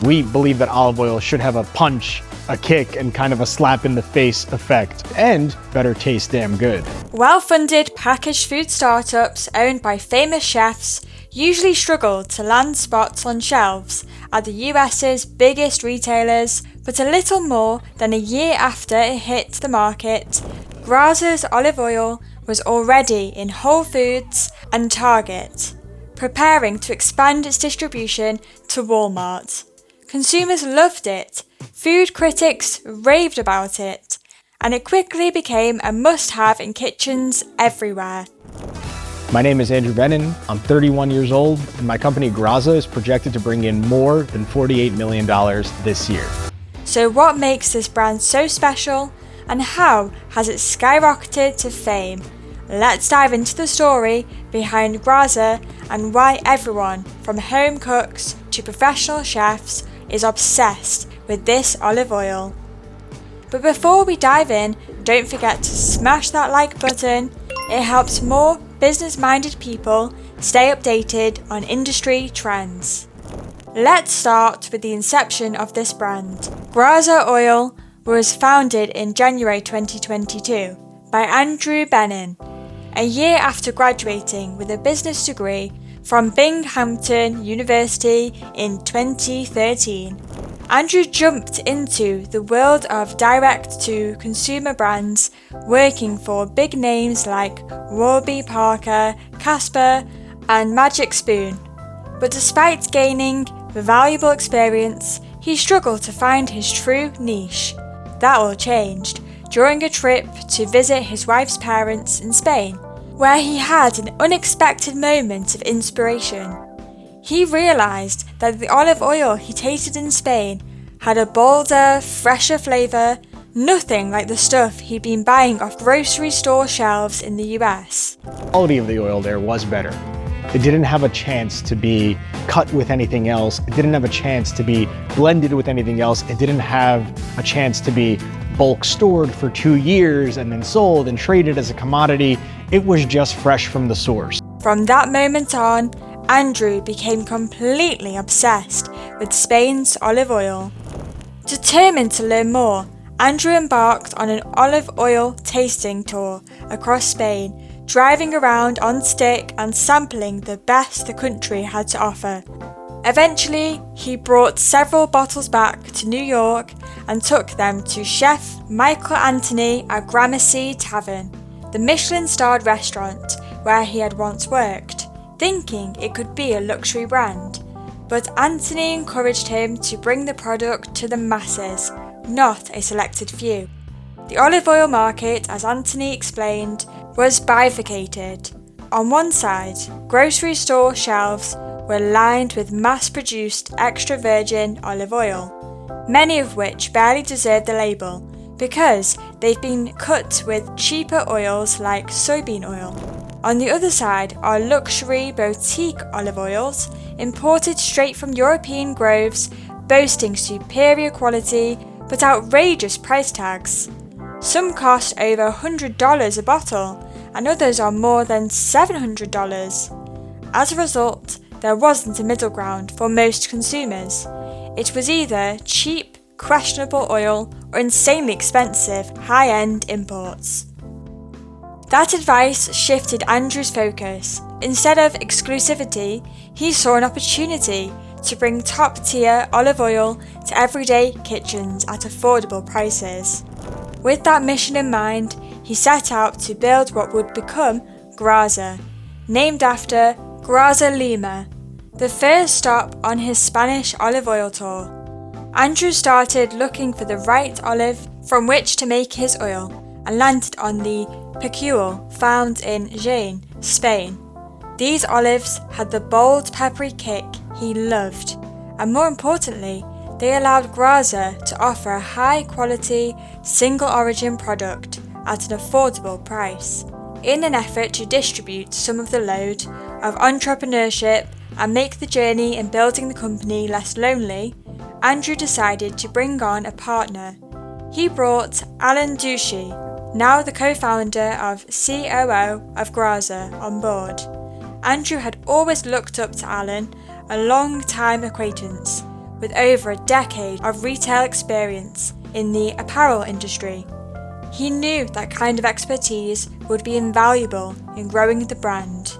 We believe that olive oil should have a punch, a kick, and kind of a slap in the face effect, and better taste damn good. Well-funded packaged food startups owned by famous chefs usually struggle to land spots on shelves at the US's biggest retailers, but a little more than a year after it hit the market, Graza's olive oil was already in Whole Foods and Target, preparing to expand its distribution to Walmart. Consumers loved it, food critics raved about it, and it quickly became a must-have in kitchens everywhere. My name is Andrew Bennon, I'm 31 years old, and my company Graza is projected to bring in more than $48 million this year. So what makes this brand so special, and how has it skyrocketed to fame? Let's dive into the story behind Graza and why everyone, from home cooks to professional chefs, is obsessed with this olive oil. But before we dive in, don't forget to smash that like button. It helps more business-minded people stay updated on industry trends. Let's start with the inception of this brand. Graza Oil was founded in January 2022 by Andrew Bennon, a year after graduating with a business degree from Binghamton University in 2013. Andrew jumped into the world of direct-to-consumer brands, working for big names like Warby Parker, Casper, and Magic Spoon. But despite gaining valuable experience, he struggled to find his true niche. That all changed during a trip to visit his wife's parents in Spain, where he had an unexpected moment of inspiration. He realised that the olive oil he tasted in Spain had a bolder, fresher flavour, nothing like the stuff he'd been buying off grocery store shelves in the US. The quality of the oil there was better. It didn't have a chance to be cut with anything else. It didn't have a chance to be blended with anything else. It didn't have a chance to be bulk stored for 2 years and then sold and traded as a commodity. It was just fresh from the source. From that moment on, Andrew became completely obsessed with Spain's olive oil. Determined to learn more, Andrew embarked on an olive oil tasting tour across Spain, driving around on stick and sampling the best the country had to offer. Eventually, he brought several bottles back to New York and took them to Chef Michael Anthony at Gramercy Tavern, the Michelin-starred restaurant where he had once worked, thinking it could be a luxury brand. But Anthony encouraged him to bring the product to the masses, not a selected few. The olive oil market, as Anthony explained, was bifurcated. On one side, grocery store shelves were lined with mass-produced extra virgin olive oil, many of which barely deserve the label because they've been cut with cheaper oils like soybean oil. On the other side are luxury boutique olive oils imported straight from European groves, boasting superior quality but outrageous price tags. Some cost over $100 a bottle, and others are more than $700. As a result, there wasn't a middle ground for most consumers. It was either cheap, questionable oil or insanely expensive, high-end imports. That advice shifted Andrew's focus. Instead of exclusivity, he saw an opportunity to bring top-tier olive oil to everyday kitchens at affordable prices. With that mission in mind, he set out to build what would become Graza, named after Graza Lima, the first stop on his Spanish olive oil tour. Andrew started looking for the right olive from which to make his oil and landed on the Pecul found in Jaén, Spain. These olives had the bold, peppery kick he loved, and more importantly, they allowed Graza to offer a high-quality, single-origin product at an affordable price. In an effort to distribute some of the load of entrepreneurship and make the journey in building the company less lonely, Andrew decided to bring on a partner. He brought Alan Ducey, now the co-founder of COO of Graza, on board. Andrew had always looked up to Alan, a long-time acquaintance, with over a decade of retail experience in the apparel industry. He knew that kind of expertise would be invaluable in growing the brand.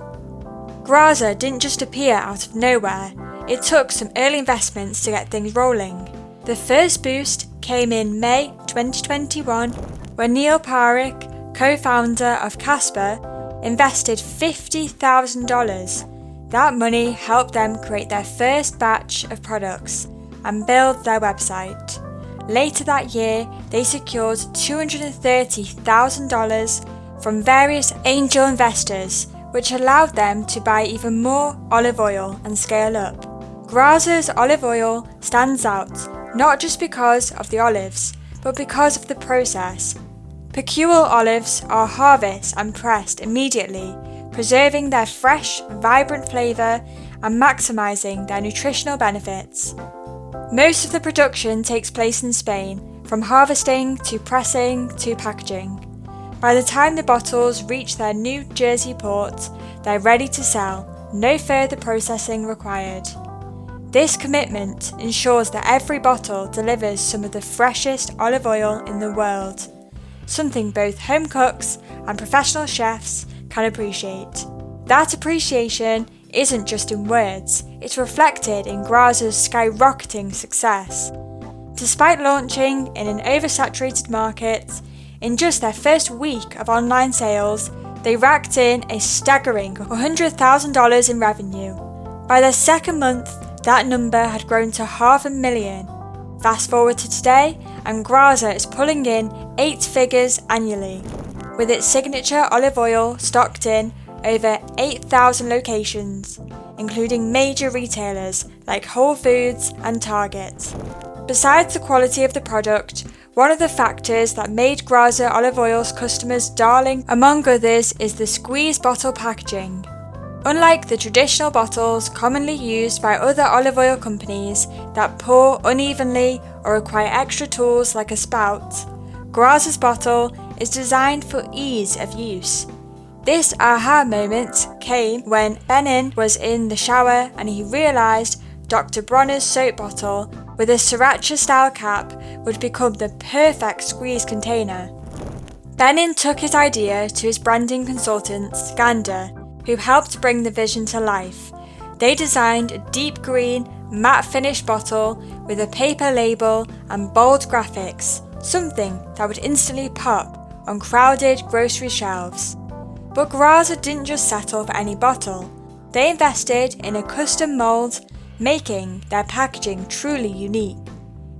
Graza didn't just appear out of nowhere, it took some early investments to get things rolling. The first boost came in May 2021 when Neil Parekh, co-founder of Casper, invested $50,000. That money helped them create their first batch of products and build their website. Later that year, they secured $230,000 from various angel investors, which allowed them to buy even more olive oil and scale up. Graza's olive oil stands out not just because of the olives, but because of the process. Peculiar olives are harvested and pressed immediately, preserving their fresh, vibrant flavour and maximising their nutritional benefits. Most of the production takes place in Spain, from harvesting to pressing to packaging. By the time the bottles reach their New Jersey port, they're ready to sell, no further processing required. This commitment ensures that every bottle delivers some of the freshest olive oil in the world, something both home cooks and professional chefs can appreciate. That appreciation isn't just in words, it's reflected in Graza's skyrocketing success. Despite launching in an oversaturated market, in just their first week of online sales, they racked in a staggering $100,000 in revenue. By their second month, that number had grown to $500,000. Fast forward to today, and Graza is pulling in 8 figures annually, with its signature olive oil stocked in over 8,000 locations, including major retailers like Whole Foods and Target. Besides the quality of the product, one of the factors that made Graza olive oil's customers' darling among others is the squeeze bottle packaging. Unlike the traditional bottles commonly used by other olive oil companies that pour unevenly or require extra tools like a spout, Graza's bottle is designed for ease of use. This aha moment came when Benin was in the shower and he realised Dr. Bronner's soap bottle with a sriracha-style cap would become the perfect squeeze container. Benin took his idea to his branding consultant, Gander, who helped bring the vision to life. They designed a deep green, matte finish bottle with a paper label and bold graphics, something that would instantly pop on crowded grocery shelves. But Graza didn't just settle for any bottle. They invested in a custom mould, making their packaging truly unique.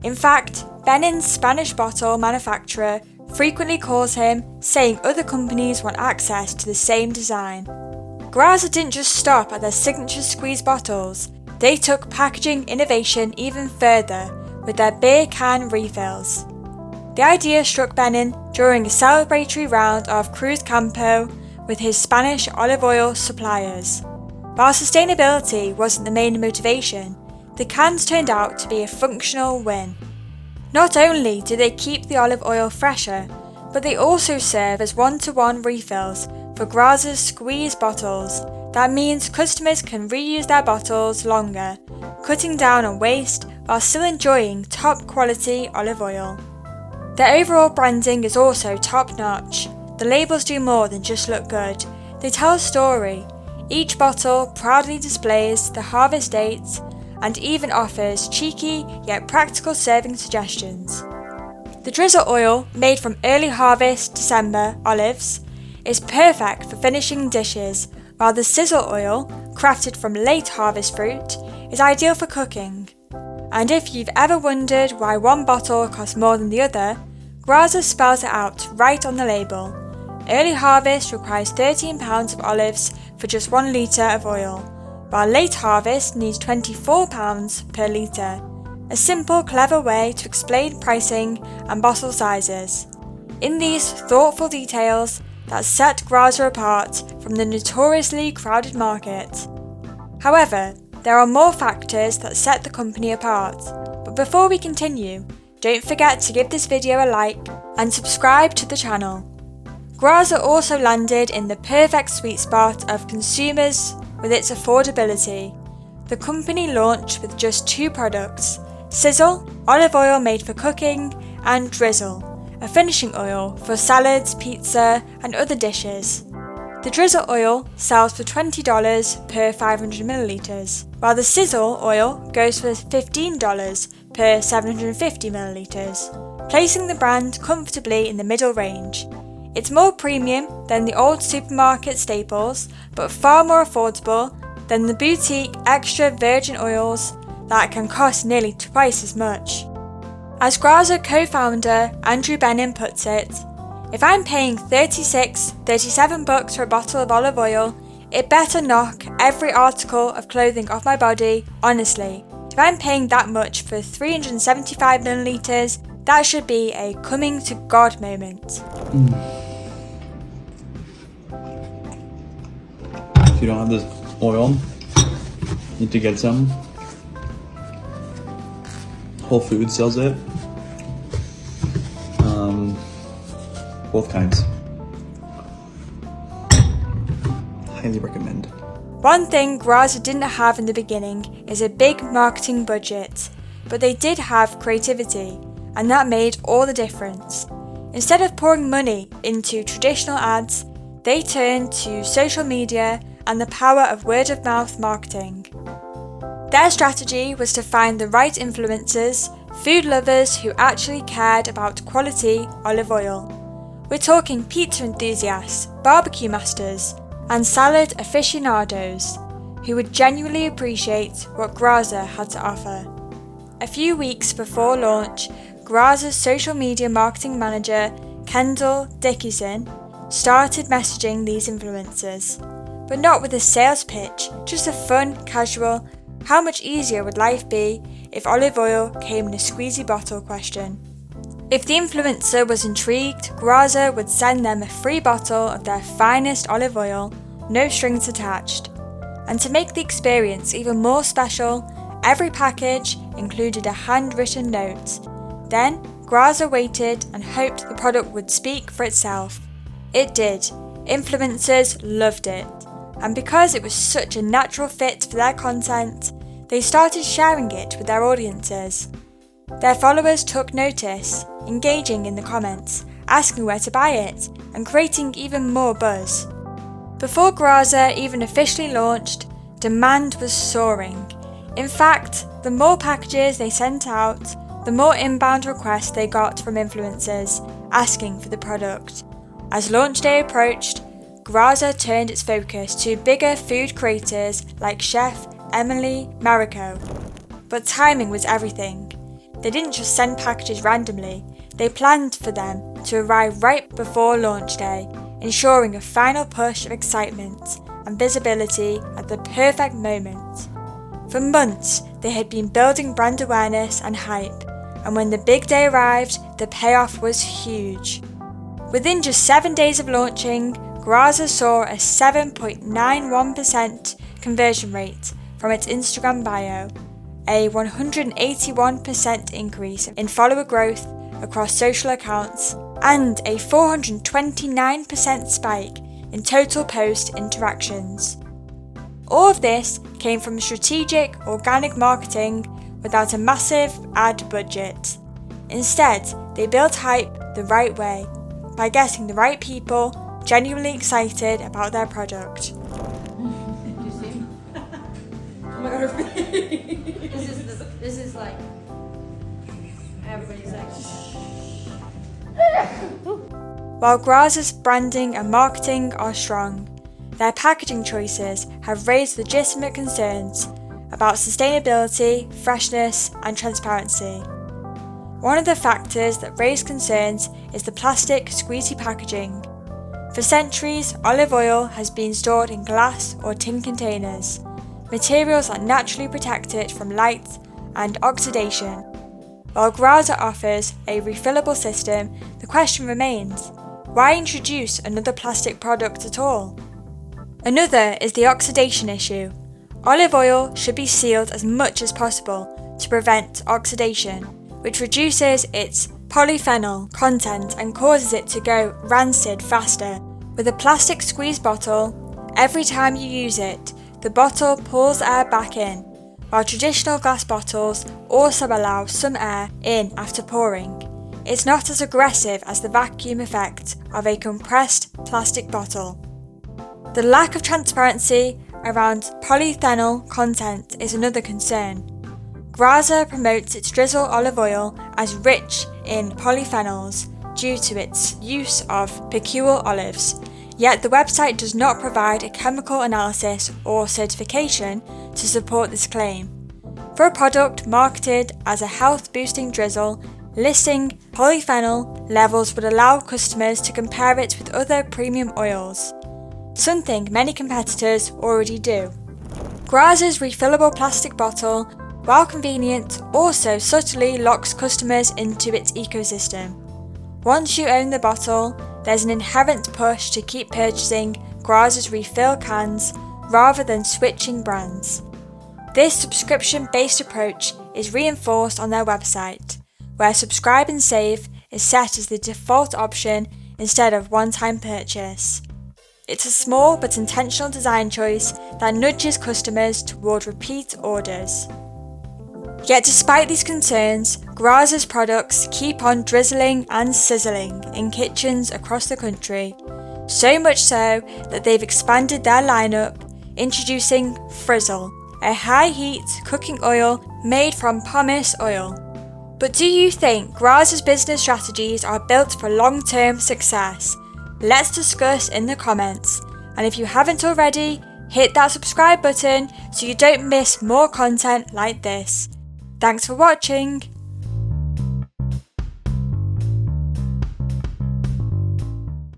In fact, Benin's Spanish bottle manufacturer frequently calls him, saying other companies want access to the same design. Graza didn't just stop at their signature squeeze bottles, they took packaging innovation even further with their beer can refills. The idea struck Benin during a celebratory round of Cruz Campo with his Spanish olive oil suppliers. While sustainability wasn't the main motivation, the cans turned out to be a functional win. Not only do they keep the olive oil fresher, but they also serve as one-to-one refills for Graza's squeeze bottles. That means customers can reuse their bottles longer, cutting down on waste while still enjoying top-quality olive oil. Their overall branding is also top-notch. The labels do more than just look good, they tell a story. Each bottle proudly displays the harvest date and even offers cheeky yet practical serving suggestions. The drizzle oil, made from early harvest December olives, is perfect for finishing dishes, while the sizzle oil, crafted from late harvest fruit, is ideal for cooking. And if you've ever wondered why one bottle costs more than the other, Graza spells it out right on the label. Early harvest requires 13 pounds of olives for just 1 litre of oil, while late harvest needs 24 pounds per litre. A simple, clever way to explain pricing and bottle sizes. In these thoughtful details that set Graza apart from the notoriously crowded market. However, there are more factors that set the company apart. But before we continue, don't forget to give this video a like and subscribe to the channel. Graza also landed in the perfect sweet spot of consumers with its affordability. The company launched with just 2 products, sizzle, olive oil made for cooking, and drizzle, a finishing oil for salads, pizza, and other dishes. The drizzle oil sells for $20 per 500 milliliters, while the sizzle oil goes for $15 per 750 milliliters, placing the brand comfortably in the middle range. It's more premium than the old supermarket staples, but far more affordable than the boutique extra virgin oils that can cost nearly twice as much. As Graza co-founder Andrew Benin puts it, if I'm paying $37 for a bottle of olive oil, it better knock every article of clothing off my body, honestly. If I'm paying that much for 375 milliliters, that should be a coming to God moment. If you don't have this oil, you need to get some. Whole Foods sells it. Both kinds. Highly recommend. One thing Graza didn't have in the beginning is a big marketing budget, but they did have creativity, and that made all the difference. Instead of pouring money into traditional ads, they turned to social media and the power of word-of-mouth marketing. Their strategy was to find the right influencers, food lovers who actually cared about quality olive oil. We're talking pizza enthusiasts, barbecue masters, and salad aficionados who would genuinely appreciate what Graza had to offer. A few weeks before launch, Graza's social media marketing manager, Kendall Dickinson, started messaging these influencers, but not with a sales pitch, just a fun, casual, how much easier would life be if olive oil came in a squeezy bottle question. If the influencer was intrigued, Graza would send them a free bottle of their finest olive oil, no strings attached. And to make the experience even more special, every package included a handwritten note. Then, Graza waited and hoped the product would speak for itself. It did. Influencers loved it. And because it was such a natural fit for their content, they started sharing it with their audiences. Their followers took notice, engaging in the comments, asking where to buy it, and creating even more buzz. Before Graza even officially launched, demand was soaring. In fact, the more packages they sent out, the more inbound requests they got from influencers asking for the product. As launch day approached, Graza turned its focus to bigger food creators like chef Emily Marico. But timing was everything. They didn't just send packages randomly, they planned for them to arrive right before launch day, ensuring a final push of excitement and visibility at the perfect moment. For months, they had been building brand awareness and hype, and when the big day arrived, the payoff was huge. Within just 7 days of launching, Graza saw a 7.91% conversion rate from its Instagram bio, a 181% increase in follower growth across social accounts, and a 429% spike in total post interactions. All of this came from strategic organic marketing without a massive ad budget. Instead, they built hype the right way, by getting the right people genuinely excited about their product. Oh my god, this is like everybody's like. While Graza's branding and marketing are strong, their packaging choices have raised legitimate concerns about sustainability, freshness, and transparency. One of the factors that raise concerns is the plastic squeezy packaging. For centuries, olive oil has been stored in glass or tin containers, materials that naturally protect it from light and oxidation. While Graza offers a refillable system, the question remains, why introduce another plastic product at all? Another is the oxidation issue. Olive oil should be sealed as much as possible to prevent oxidation, which reduces its polyphenol content and causes it to go rancid faster. With a plastic squeeze bottle, every time you use it, the bottle pulls air back in, while traditional glass bottles also allow some air in after pouring. It's not as aggressive as the vacuum effect of a compressed plastic bottle. The lack of transparency around polyphenol content is another concern. Graza promotes its drizzle olive oil as rich in polyphenols due to its use of picule olives, yet the website does not provide a chemical analysis or certification to support this claim. For a product marketed as a health-boosting drizzle, listing polyphenol levels would allow customers to compare it with other premium oils, something many competitors already do. Graza's refillable plastic bottle, while convenient, also subtly locks customers into its ecosystem. Once you own the bottle, there's an inherent push to keep purchasing Graza's refill cans rather than switching brands. This subscription-based approach is reinforced on their website, where subscribe and save is set as the default option instead of one-time purchase. It's a small but intentional design choice that nudges customers toward repeat orders. Yet despite these concerns, Graza's products keep on drizzling and sizzling in kitchens across the country, so much so that they've expanded their lineup, introducing Frizzle, a high-heat cooking oil made from pomace oil. But do you think Graza's business strategies are built for long-term success? Let's discuss in the comments, and if you haven't already, hit that subscribe button so you don't miss more content like this. Thanks for watching!